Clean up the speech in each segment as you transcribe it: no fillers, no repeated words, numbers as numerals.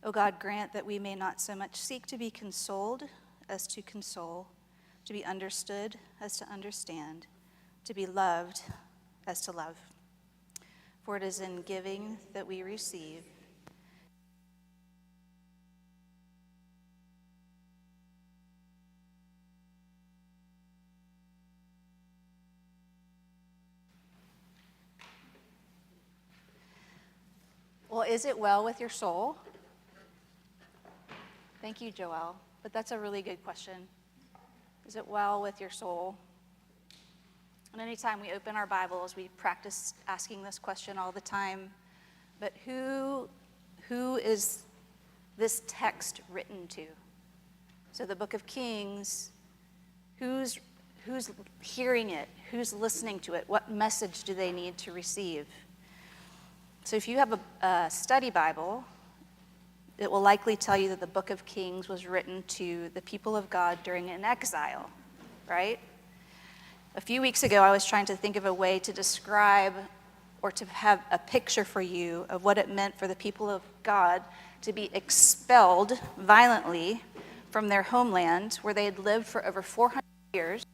O God, grant that we may not so much seek to be consoled as to console, to be understood as to understand, to be loved as to love. For it is in giving that we receive. Well, is it well with your soul? Thank you, Joelle. But that's a really good question. Is it well with your soul? And anytime we open our Bibles, we practice asking this question all the time. But who is this text written to? So the book of Kings, who's hearing it? Who's listening to it? What message do they need to receive? So if you have a study Bible, it will likely tell you that the book of Kings was written to the people of God during an exile, right? A few weeks ago, I was trying to think of a way to describe or to have a picture for you of what it meant for the people of God to be expelled violently from their homeland where they had lived for over 400 years.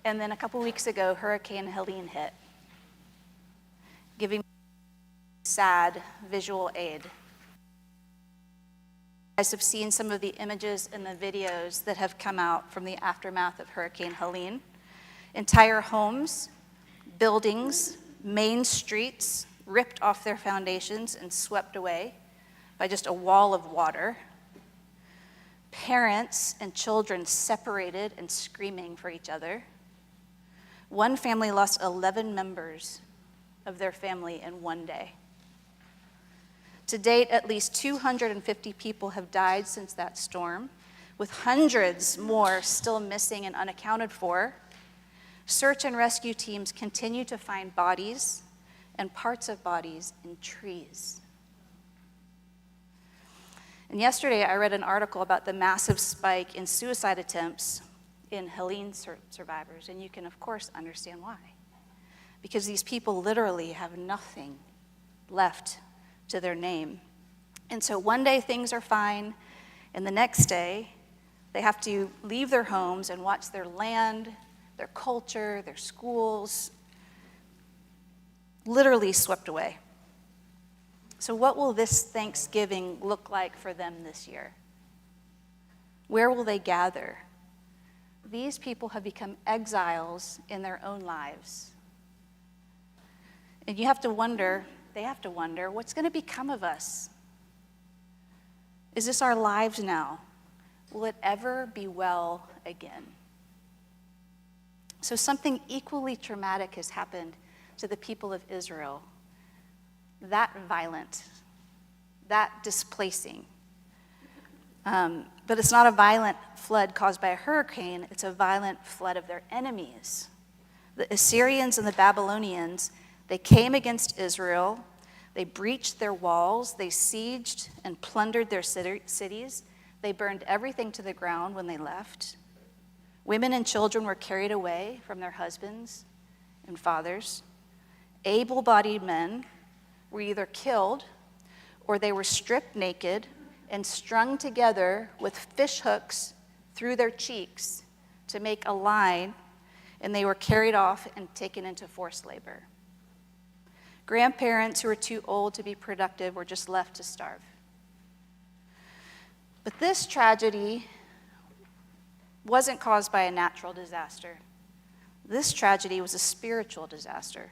And then a couple weeks ago, Hurricane Helene hit, giving sad visual aid. You guys have seen some of the images and the videos that have come out from the aftermath of Hurricane Helene. Entire homes, buildings, main streets ripped off their foundations and swept away by just a wall of water. Parents and children separated and screaming for each other. One family lost 11 members of their family in one day. To date, at least 250 people have died since that storm, with hundreds more still missing and unaccounted for. Search and rescue teams continue to find bodies and parts of bodies in trees. And yesterday, I read an article about the massive spike in suicide attempts in Helene survivors, and you can, of course, understand why. Because these people literally have nothing left to their name. And so one day things are fine, and the next day they have to leave their homes and watch their land, their culture, their schools literally swept away. So what will this Thanksgiving look like for them this year? Where will they gather? These people have become exiles in their own lives. And they have to wonder, what's going to become of us? Is this our lives now? Will it ever be well again? So something equally traumatic has happened to the people of Israel. That violent, that displacing. But it's not a violent flood caused by a hurricane, it's a violent flood of their enemies. The Assyrians and the Babylonians, they came against Israel, they breached their walls, they sieged and plundered their cities, they burned everything to the ground when they left. Women and children were carried away from their husbands and fathers. Able-bodied men were either killed or they were stripped naked and strung together with fish hooks through their cheeks to make a line, and they were carried off and taken into forced labor. Grandparents who were too old to be productive were just left to starve. But this tragedy wasn't caused by a natural disaster. This tragedy was a spiritual disaster.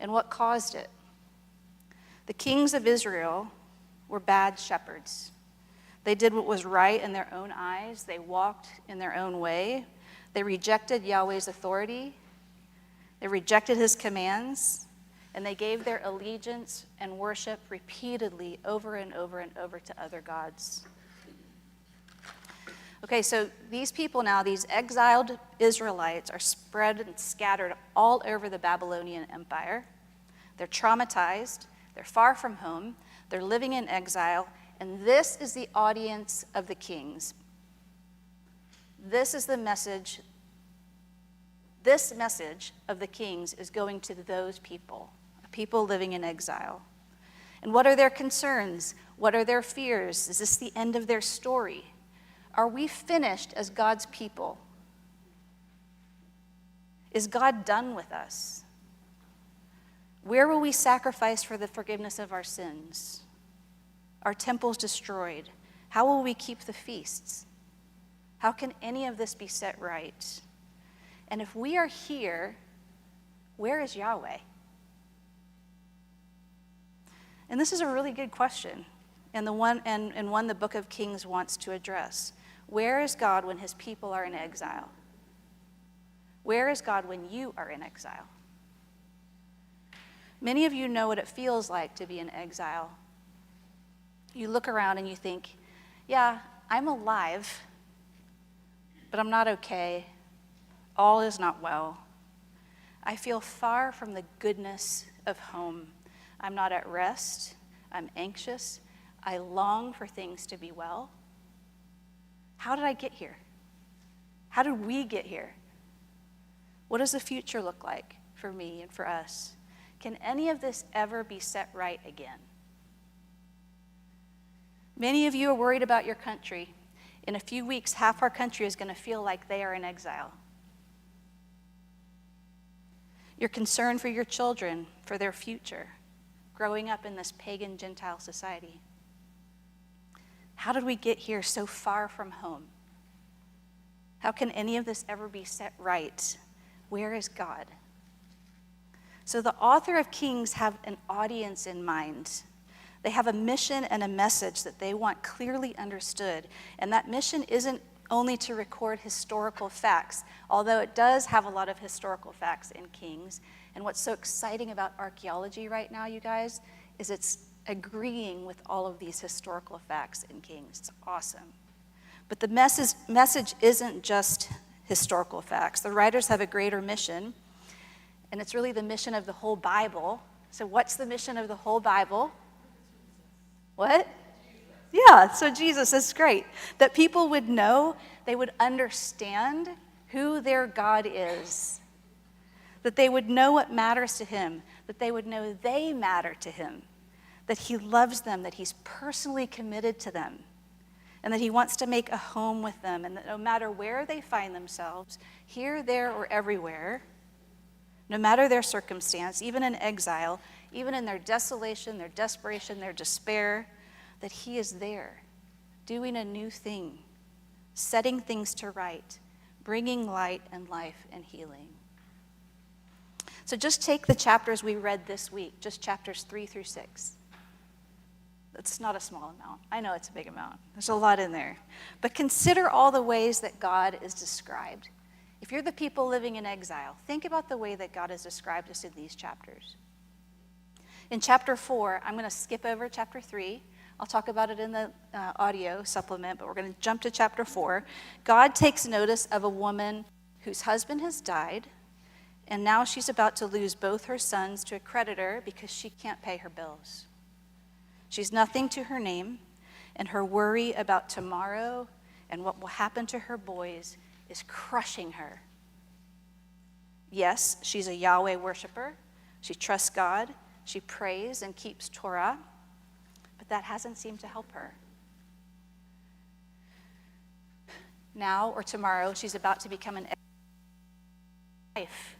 And what caused it? The kings of Israel were bad shepherds. They did what was right in their own eyes. They walked in their own way. They rejected Yahweh's authority. They rejected his commands. And they gave their allegiance and worship repeatedly over and over and over to other gods. Okay, so these people now, these exiled Israelites, are spread and scattered all over the Babylonian Empire. They're traumatized. They're far from home. They're living in exile. And this is the audience of the kings. This is the message. This message of the kings is going to those people living in exile. And what are their concerns? What are their fears? Is this the end of their story? Are we finished as God's people? Is God done with us? Where will we sacrifice for the forgiveness of our sins? Our temples destroyed. How will we keep the feasts? How can any of this be set right? And if we are here, where is Yahweh? And this is a really good question, and one the Book of Kings wants to address. Where is God when his people are in exile? Where is God when you are in exile? Many of you know what it feels like to be in exile. You look around and you think, yeah, I'm alive, but I'm not okay. All is not well. I feel far from the goodness of home. I'm not at rest. I'm anxious. I long for things to be well. How did I get here? How did we get here? What does the future look like for me and for us? Can any of this ever be set right again? Many of you are worried about your country. In a few weeks, half our country is going to feel like they are in exile. You're concerned for your children, for their future, growing up in this pagan Gentile society. How did we get here so far from home? How can any of this ever be set right? Where is God? So the author of Kings have an audience in mind. They have a mission and a message that they want clearly understood. And that mission isn't only to record historical facts, although it does have a lot of historical facts in Kings. And what's so exciting about archaeology right now, you guys, is it's agreeing with all of these historical facts in Kings. It's awesome. But the message isn't just historical facts. The writers have a greater mission, and it's really the mission of the whole Bible. So what's the mission of the whole Bible? What? Yeah, so Jesus is great. That people would know, they would understand who their God is. That they would know what matters to him. That they would know they matter to him. That he loves them, that he's personally committed to them. And that he wants to make a home with them. And that no matter where they find themselves, here, there, or everywhere, no matter their circumstance, even in exile, even in their desolation, their desperation, their despair, that he is there, doing a new thing, setting things to right, bringing light and life and healing. So just take the chapters we read this week, just chapters 3 through 6. That's not a small amount. I know it's a big amount. There's a lot in there. But consider all the ways that God is described. If you're the people living in exile, think about the way that God has described us in these chapters. In chapter 4, I'm going to skip over chapter 3. I'll talk about it in the audio supplement, but we're going to jump to chapter 4. God takes notice of a woman whose husband has died, and now she's about to lose both her sons to a creditor because she can't pay her bills. She's nothing to her name, and her worry about tomorrow and what will happen to her boys is crushing her. Yes, she's a Yahweh worshiper. She trusts God. She prays and keeps Torah, but that hasn't seemed to help her. Now or tomorrow, she's about to become an wife.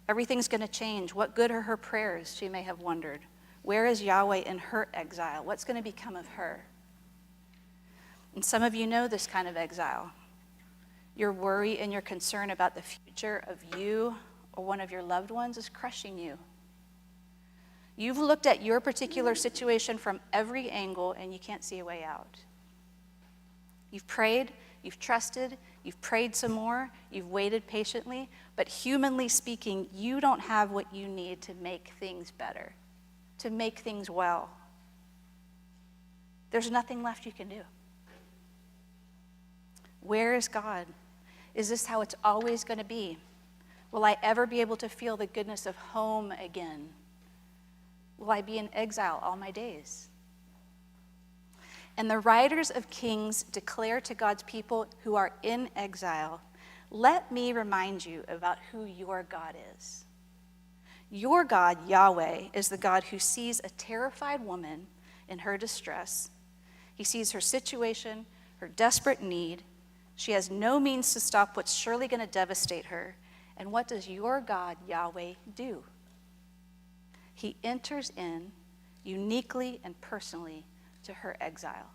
Everything's going to change. What good are her prayers, she may have wondered. Where is Yahweh in her exile? What's going to become of her? And some of you know this kind of exile. Your worry and your concern about the future of you or one of your loved ones is crushing you. You've looked at your particular situation from every angle and you can't see a way out. You've prayed, you've trusted, you've prayed some more, you've waited patiently, but humanly speaking, you don't have what you need to make things better, to make things well. There's nothing left you can do. Where is God? Is this how it's always going to be? Will I ever be able to feel the goodness of home again? Will I be in exile all my days? And the writers of Kings declare to God's people who are in exile, let me remind you about who your God is. Your God, Yahweh, is the God who sees a terrified woman in her distress. He sees her situation, her desperate need. She has no means to stop what's surely going to devastate her. And what does your God, Yahweh, do? He enters in uniquely and personally to her exile.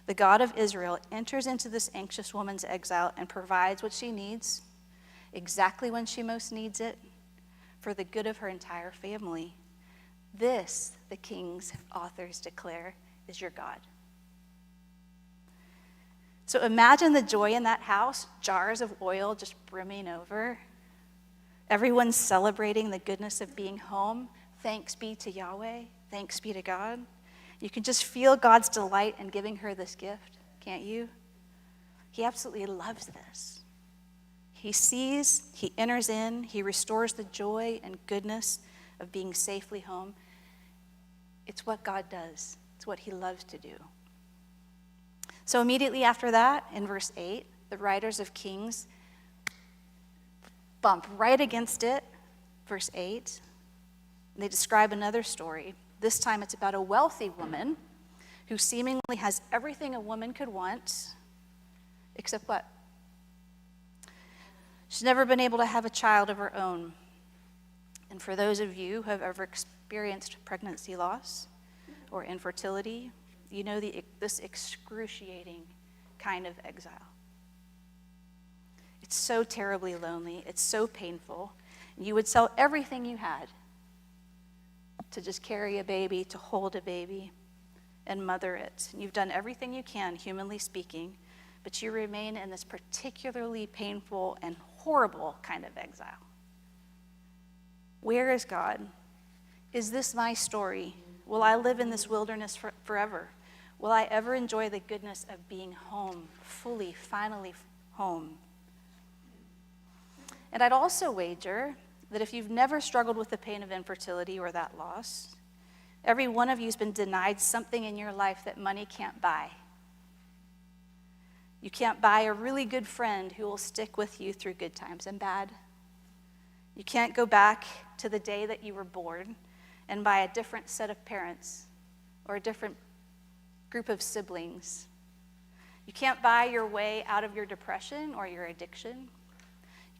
The God of Israel enters into this anxious woman's exile and provides what she needs, exactly when she most needs it, for the good of her entire family. This, the King's authors declare, is your God. So imagine the joy in that house, jars of oil just brimming over. Everyone's celebrating the goodness of being home. Thanks be to Yahweh. Thanks be to God. You can just feel God's delight in giving her this gift, can't you? He absolutely loves this. He sees, he enters in, he restores the joy and goodness of being safely home. It's what God does. It's what he loves to do. So immediately after that, in verse 8, the writers of Kings bump right against it, verse 8. They describe another story. This time it's about a wealthy woman who seemingly has everything a woman could want, except what? She's never been able to have a child of her own. And for those of you who have ever experienced pregnancy loss or infertility, you know this excruciating kind of exile. It's so terribly lonely. It's so painful. And you would sell everything you had to just carry a baby, to hold a baby, and mother it. And you've done everything you can, humanly speaking, but you remain in this particularly painful and horrible kind of exile. Where is God? Is this my story? Will I live in this wilderness forever? Will I ever enjoy the goodness of being home, fully, finally home? And I'd also wager that if you've never struggled with the pain of infertility or that loss, every one of you has been denied something in your life that money can't buy. You can't buy a really good friend who will stick with you through good times and bad. You can't go back to the day that you were born and buy a different set of parents or a different group of siblings. You can't buy your way out of your depression or your addiction.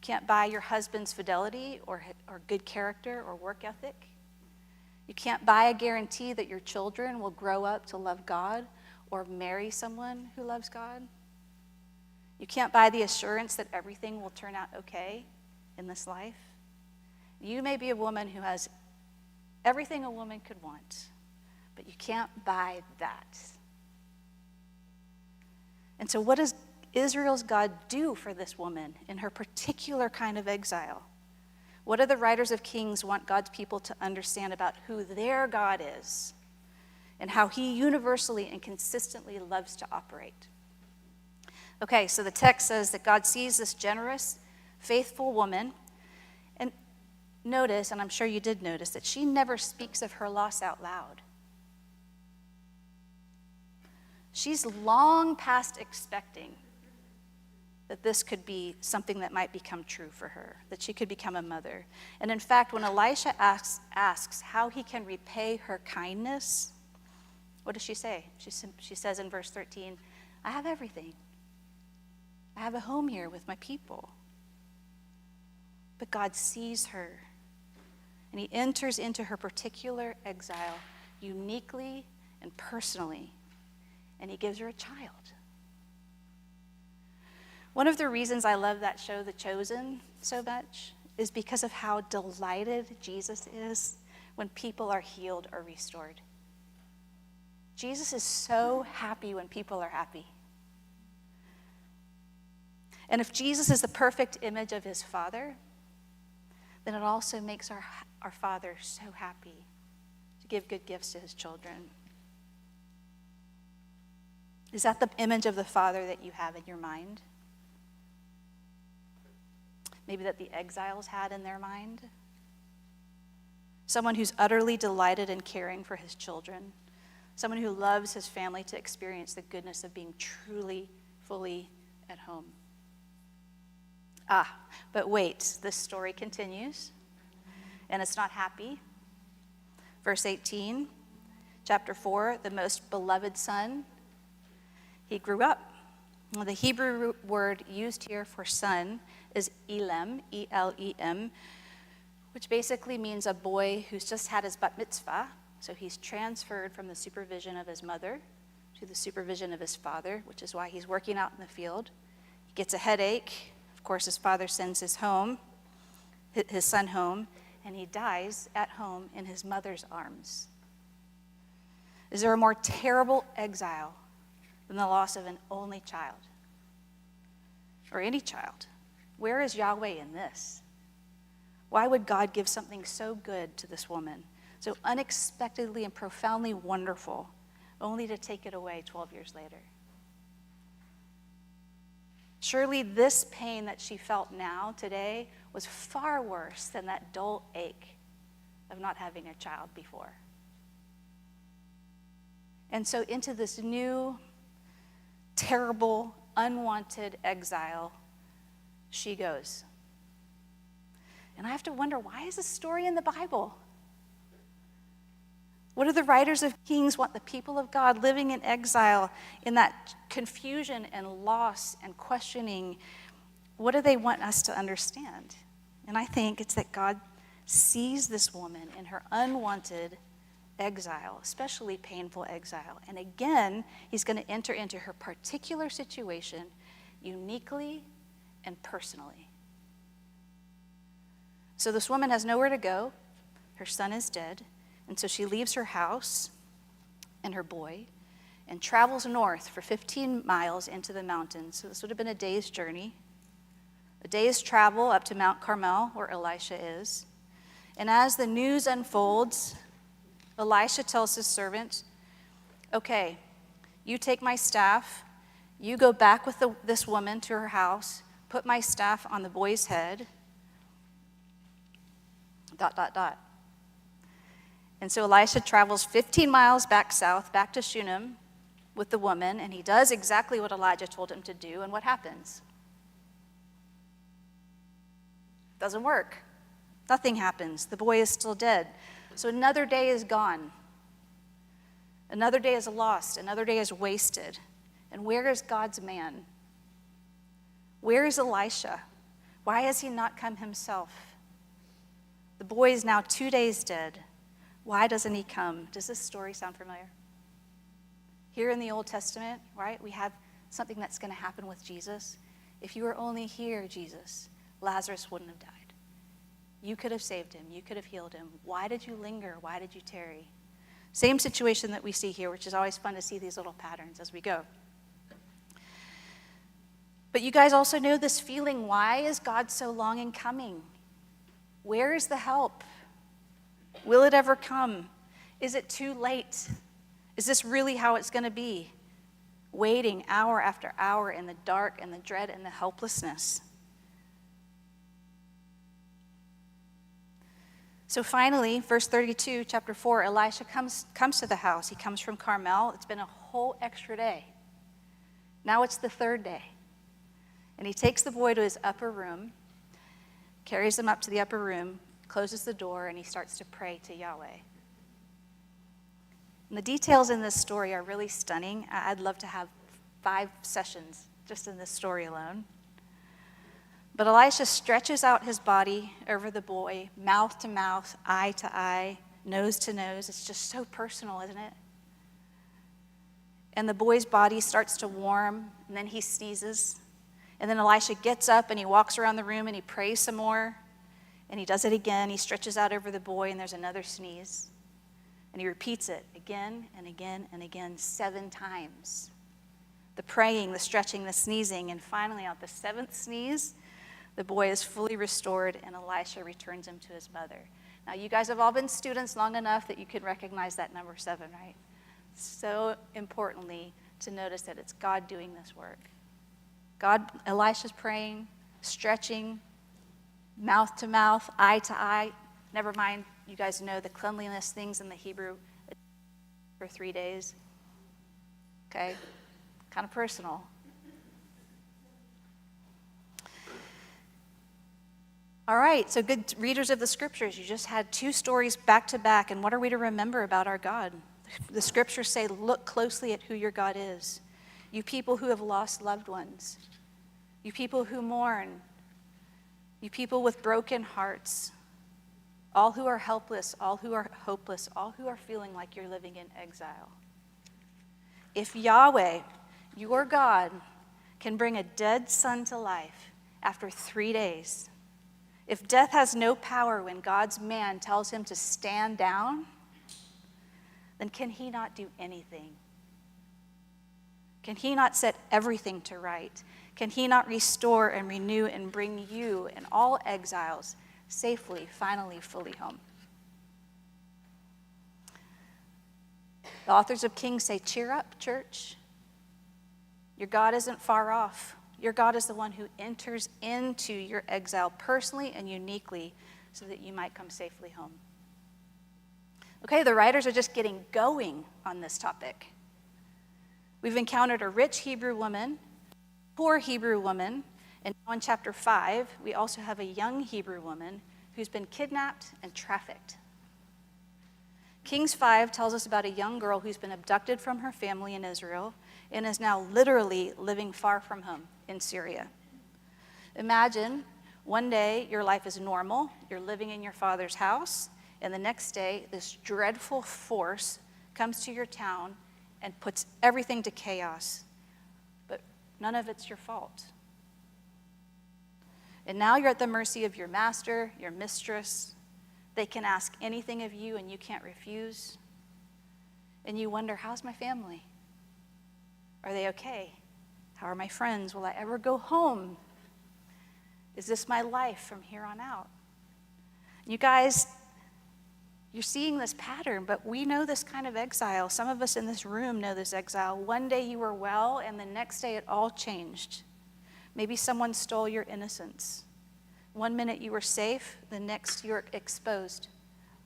You can't buy your husband's fidelity or good character or work ethic. You can't buy a guarantee that your children will grow up to love God or marry someone who loves God. You can't buy the assurance that everything will turn out okay in this life. You may be a woman who has everything a woman could want, but you can't buy that. And so what does Israel's God do for this woman in her particular kind of exile? What do the writers of Kings want God's people to understand about who their God is and how he universally and consistently loves to operate? Okay, so the text says that God sees this generous, faithful woman, and notice, and I'm sure you did notice, that she never speaks of her loss out loud. She's long past expecting that this could be something that might become true for her, that she could become a mother. And in fact, when Elisha asks how he can repay her kindness, what does she say? She says in verse 13, I have everything. I have a home here with my people. But God sees her, and he enters into her particular exile uniquely and personally, and he gives her a child. One of the reasons I love that show, The Chosen, so much is because of how delighted Jesus is when people are healed or restored. Jesus is so happy when people are happy. And if Jesus is the perfect image of his Father, then it also makes our Father so happy to give good gifts to his children. Is that the image of the Father that you have in your mind? Maybe that the exiles had in their mind? Someone who's utterly delighted in caring for his children. Someone who loves his family to experience the goodness of being truly, fully at home. But wait, this story continues. and it's not happy. Verse 18, chapter 4, the most beloved son, he grew up. The Hebrew word used here for son is Elem, E-L-E-M, which basically means a boy who's just had his bat mitzvah. So he's transferred from the supervision of his mother to the supervision of his father, which is why he's working out in the field. He gets a headache. Of course, his father sends his son home, and he dies at home in his mother's arms. Is there a more terrible exile than the loss of an only child? Or any child? Where is Yahweh in this? Why would God give something so good to this woman, so unexpectedly and profoundly wonderful, only to take it away 12 years later? Surely this pain that she felt now, today, was far worse than that dull ache of not having a child before. And so into this new, terrible, unwanted exile, she goes. And I have to wonder, why is this story in the Bible? What do the writers of Kings want the people of God living in exile, in that confusion and loss and questioning? What do they want us to understand? And I think it's that God sees this woman in her unwanted exile, especially painful exile. And again, he's going to enter into her particular situation uniquely and personally. So this woman has nowhere to go. Her son is dead. And so she leaves her house and her boy and travels north for 15 miles into the mountains. So this would have been a day's journey. A day's travel up to Mount Carmel, where Elisha is. And as the news unfolds, Elisha tells his servant, okay, you take my staff, you go back with this woman to her house, put my staff on the boy's head, ... And so Elisha travels 15 miles back south, back to Shunem with the woman, and he does exactly what Elijah told him to do, and what happens? Doesn't work. Nothing happens. The boy is still dead. So another day is gone. Another day is lost. Another day is wasted. And where is God's man? Where is Elisha? Why has he not come himself? The boy is now 2 days dead. Why doesn't he come? Does this story sound familiar? Here in the Old Testament, right, we have something that's going to happen with Jesus. If you were only here, Jesus, Lazarus wouldn't have died. You could have saved him. You could have healed him. Why did you linger? Why did you tarry? Same situation that we see here, which is always fun to see these little patterns as we go. But you guys also know this feeling. Why is God so long in coming? Where is the help? Will it ever come? Is it too late? Is this really how it's going to be? Waiting hour after hour in the dark and the dread and the helplessness. So finally, verse 32, chapter 4, Elisha comes to the house. He comes from Carmel. It's been a whole extra day. Now it's the third day. And he takes the boy to his upper room, carries him up to the upper room, closes the door, and he starts to pray to Yahweh. And the details in this story are really stunning. I'd love to have 5 sessions just in this story alone. But Elisha stretches out his body over the boy, mouth to mouth, eye to eye, nose to nose. It's just so personal, isn't it? And the boy's body starts to warm, and then he sneezes. And then Elisha gets up and he walks around the room and he prays some more. And he does it again. He stretches out over the boy, and there's another sneeze. And he repeats it again and again and again 7 times. The praying, the stretching, the sneezing, and finally at the 7th sneeze, the boy is fully restored, and Elisha returns him to his mother. Now, you guys have all been students long enough that you can recognize that number 7, right? So importantly to notice that it's God doing this work. Elisha's praying, stretching, mouth to mouth, eye to eye. Never mind, you guys know the cleanliness things in the Hebrew for 3 days. Okay? Kind of personal. All right, so good readers of the scriptures, you just had 2 stories back to back, and what are we to remember about our God? The scriptures say, look closely at who your God is. You people who have lost loved ones, you people who mourn, you people with broken hearts, all who are helpless, all who are hopeless, all who are feeling like you're living in exile. If Yahweh, your God, can bring a dead son to life after 3 days, if death has no power when God's man tells him to stand down, then can he not do anything? Can he not set everything to right? Can he not restore and renew and bring you and all exiles safely, finally, fully home? The authors of Kings say, cheer up, church. Your God isn't far off. Your God is the one who enters into your exile personally and uniquely so that you might come safely home. Okay, the writers are just getting going on this topic. We've encountered a rich Hebrew woman, poor Hebrew woman, and now in chapter 5, we also have a young Hebrew woman who's been kidnapped and trafficked. Kings 5 tells us about a young girl who's been abducted from her family in Israel and is now literally living far from home in Syria. Imagine one day your life is normal, you're living in your father's house, and the next day this dreadful force comes to your town and puts everything to chaos. But none of it's your fault. And now you're at the mercy of your master, your mistress. They can ask anything of you and you can't refuse. And you wonder, how's my family? Are they okay? How are my friends? Will I ever go home? Is this my life from here on out? You guys, you're seeing this pattern, but we know this kind of exile. Some of us in this room know this exile. One day you were well, and the next day it all changed. Maybe someone stole your innocence. One minute you were safe, the next you were exposed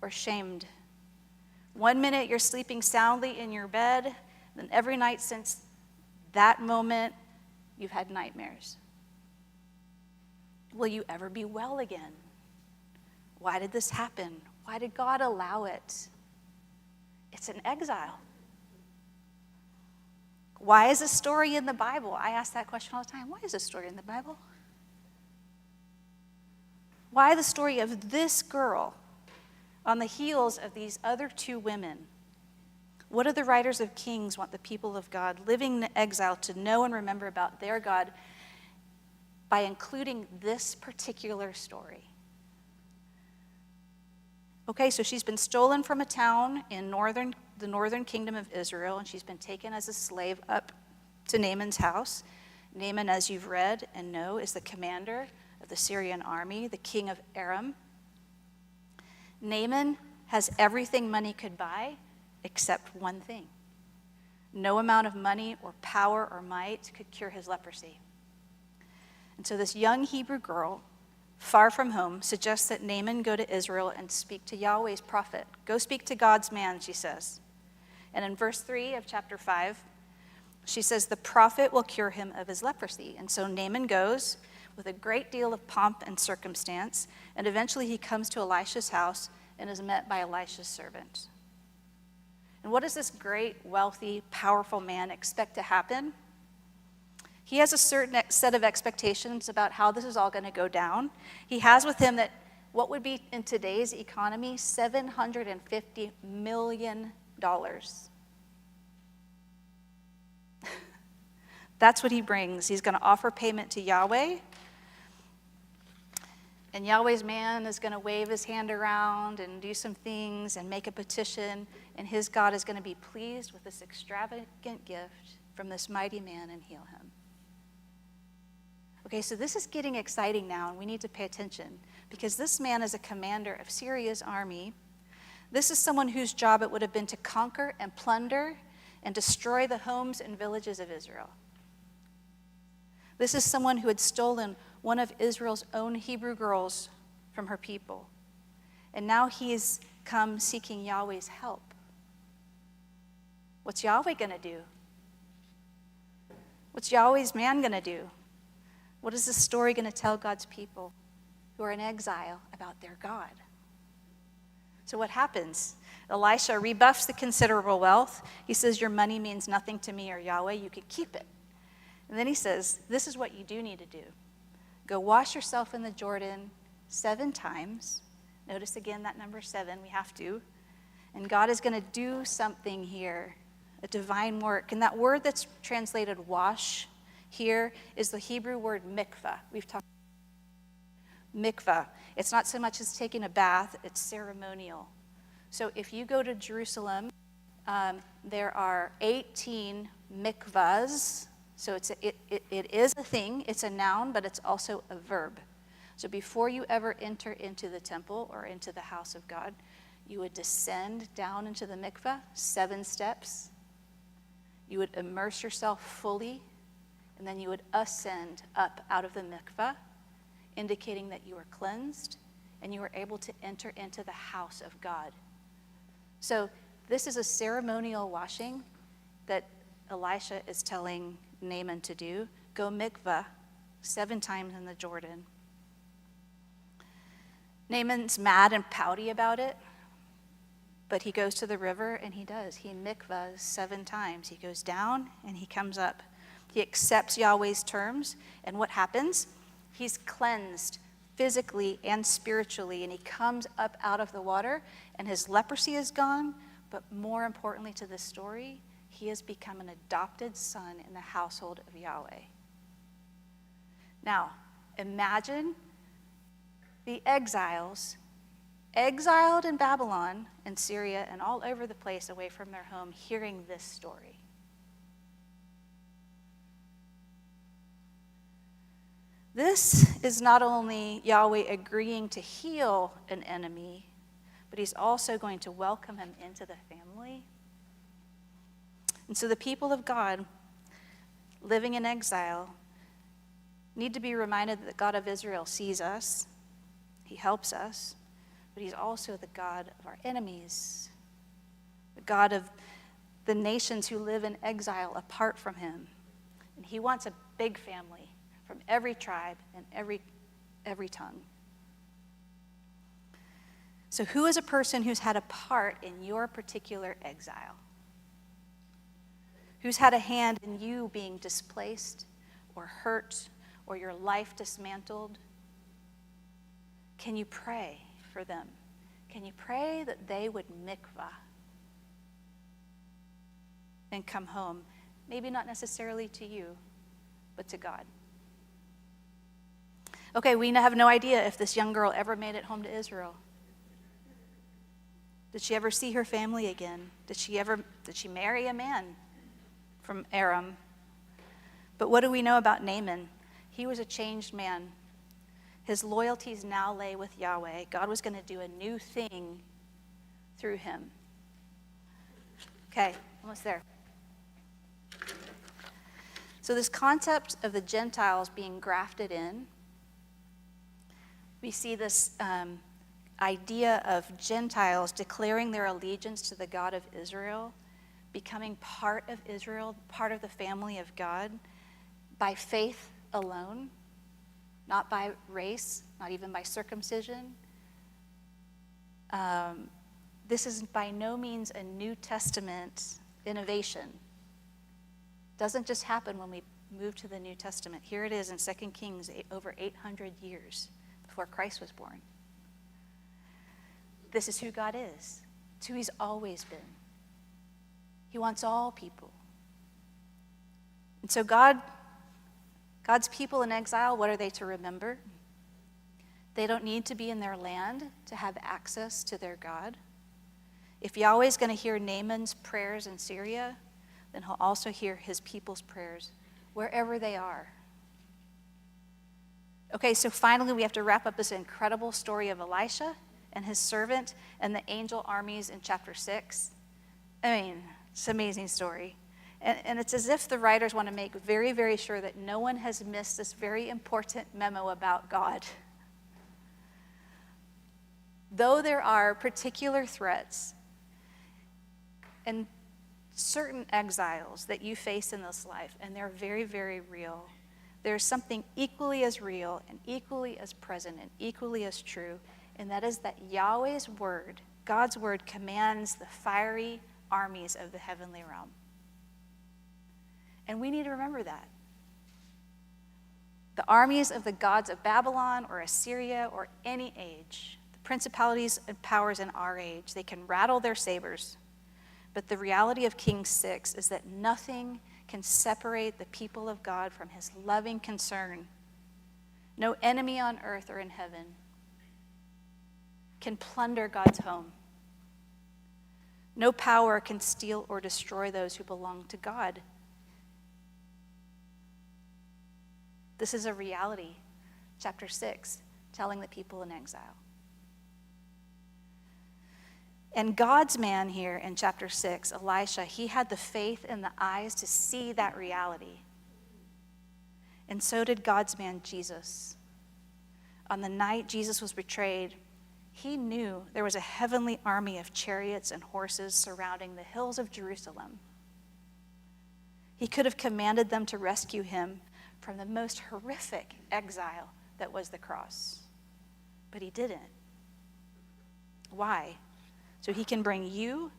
or shamed. One minute you're sleeping soundly in your bed, then every night since that moment, you've had nightmares. Will you ever be well again? Why did this happen? Why did God allow it? It's an exile. Why is this story in the Bible? I ask that question all the time. Why is this story in the Bible? Why the story of this girl on the heels of these other 2 women? What do the writers of Kings want the people of God living in exile to know and remember about their God by including this particular story? Okay, so she's been stolen from a town in the northern kingdom of Israel, and she's been taken as a slave up to Naaman's house. Naaman, as you've read and know, is the commander of the Syrian army, the king of Aram. Naaman has everything money could buy except one thing. No amount of money or power or might could cure his leprosy. And so this young Hebrew girl, far from home, suggests that Naaman go to Israel and speak to Yahweh's prophet. Go speak to God's man, she says. And in verse 3 of chapter 5, she says, the prophet will cure him of his leprosy. And so Naaman goes with a great deal of pomp and circumstance, and eventually he comes to Elisha's house and is met by Elisha's servant. And what does this great, wealthy, powerful man expect to happen? He has a certain set of expectations about how this is all going to go down. He has with him that what would be in today's economy, $750 million. That's what he brings. He's going to offer payment to Yahweh. And Yahweh's man is going to wave his hand around and do some things and make a petition. And his God is going to be pleased with this extravagant gift from this mighty man and heal him. Okay, so this is getting exciting now, and we need to pay attention because this man is a commander of Syria's army. This is someone whose job it would have been to conquer and plunder and destroy the homes and villages of Israel. This is someone who had stolen one of Israel's own Hebrew girls from her people. And now he's come seeking Yahweh's help. What's Yahweh going to do? What's Yahweh's man going to do? What is this story going to tell God's people who who are in exile about their God. So what happens? Elisha rebuffs the considerable wealth. He says, your money means nothing to me or Yahweh. You can keep it. And then he says, this is what you do need to do. Go wash yourself in the Jordan 7 times. Notice again that number 7, we have to. And God is going to do something here, a divine work. And that word that's translated wash here is the Hebrew word mikvah. We've talked about mikvah. It's not so much as taking a bath, it's ceremonial. So if you go to Jerusalem, there are 18 mikvahs. So it is a thing, it's a noun, but it's also a verb. So before you ever enter into the temple or into the house of God, you would descend down into the mikvah, 7 steps. You would immerse yourself fully, and then you would ascend up out of the mikvah, indicating that you were cleansed and you were able to enter into the house of God. So this is a ceremonial washing that Elisha is telling Naaman to do. Go mikvah 7 times in the Jordan. Naaman's mad and pouty about it, but he goes to the river and he does. He mikvahs 7 times. He goes down and he comes up. He accepts Yahweh's terms, and what happens? He's cleansed physically and spiritually, and he comes up out of the water, and his leprosy is gone, but more importantly to this story, he has become an adopted son in the household of Yahweh. Now, imagine the exiles, exiled in Babylon and Syria and all over the place away from their home, hearing this story. This is not only Yahweh agreeing to heal an enemy, but he's also going to welcome him into the family. And so the people of God living in exile need to be reminded that the God of Israel sees us, he helps us, but he's also the God of our enemies, the God of the nations who live in exile apart from him. And he wants a big family from every tribe and every tongue. So who is a person who's had a part in your particular exile? Who's had a hand in you being displaced or hurt or your life dismantled? Can you pray for them? Can you pray that they would mikvah and come home? Maybe not necessarily to you, but to God. Okay, we have no idea if this young girl ever made it home to Israel. Did she ever see her family again? Did she marry a man from Aram? But what do we know about Naaman? He was a changed man. His loyalties now lay with Yahweh. God was going to do a new thing through him. Okay, almost there. So this concept of the Gentiles being grafted in, we see this idea of Gentiles declaring their allegiance to the God of Israel, becoming part of Israel, part of the family of God, by faith alone, not by race, not even by circumcision. This is by no means a New Testament innovation. It doesn't just happen when we move to the New Testament. Here it is in 2 Kings, over 800 years before Christ was born. This is who God is. It's who he's always been. He wants all people. And so God's people in exile, what are they to remember? They don't need to be in their land to have access to their God. If Yahweh's going to hear Naaman's prayers in Syria, then he'll also hear his people's prayers wherever they are. Okay, so finally we have to wrap up this incredible story of Elisha and his servant and the angel armies in chapter 6. I mean, it's an amazing story. And it's as if the writers want to make very, very sure that no one has missed this very important memo about God. Though there are particular threats and certain exiles that you face in this life, and they're very, very real, There's something equally as real and equally as present and equally as true, and that is that Yahweh's word, God's word, commands the fiery armies of the heavenly realm. And we need to remember that. The armies of the gods of Babylon or Assyria or any age, the principalities and powers in our age, they can rattle their sabers. But the reality of King 6 is that nothing can separate the people of God from his loving concern. No enemy on earth or in heaven can plunder God's home. No power can steal or destroy those who belong to God. This is a reality, chapter 6, telling the people in exile. And God's man here in chapter 6, Elisha, he had the faith and the eyes to see that reality. And so did God's man Jesus. On the night Jesus was betrayed, he knew there was a heavenly army of chariots and horses surrounding the hills of Jerusalem. He could have commanded them to rescue him from the most horrific exile that was the cross. But he didn't. Why? So he can bring you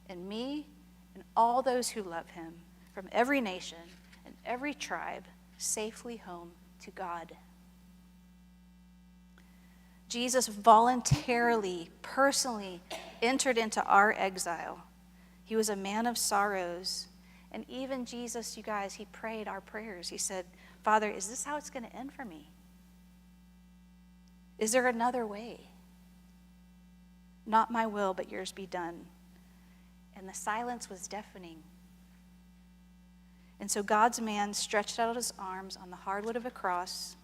and me and all those who love him from every nation and every tribe safely home to God. Jesus voluntarily, personally entered into our exile. He was a man of sorrows. And even Jesus, you guys, he prayed our prayers. He said, Father, is this how it's going to end for me? Is there another way? Not my will, but yours be done. And the silence was deafening. And so God's man stretched out his arms on the hardwood of a cross,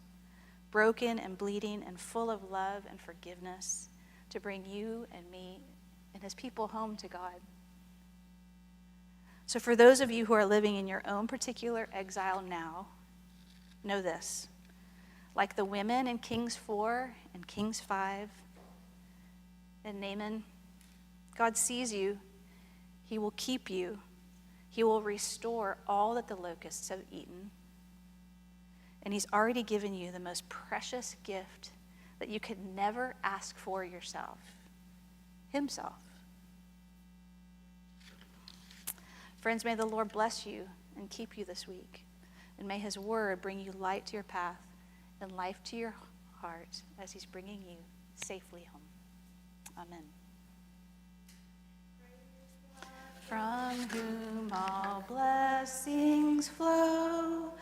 broken and bleeding and full of love and forgiveness, to bring you and me and his people home to God. So for those of you who are living in your own particular exile now, know this. Like the women in Kings 4 and Kings 5 and Naaman, God sees you. He will keep you. He will restore all that the locusts have eaten. And he's already given you the most precious gift that you could never ask for yourself, himself. Friends, may the Lord bless you and keep you this week. And may his word bring you light to your path and life to your heart as he's bringing you safely home. Amen. From whom all blessings flow,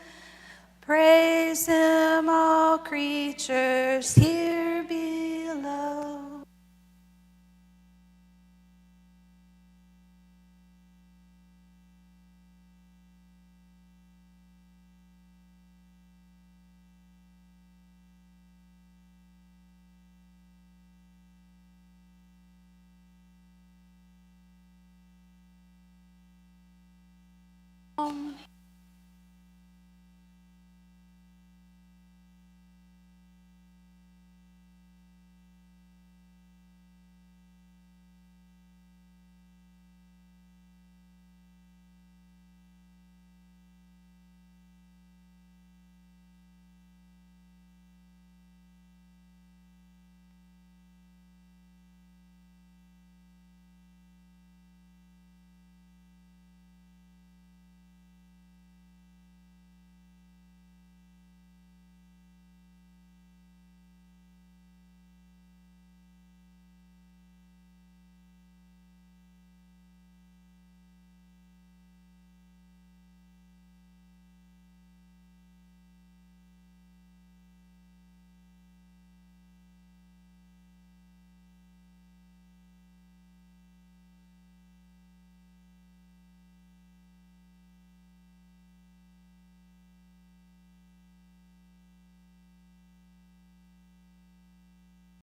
praise him, all creatures here below.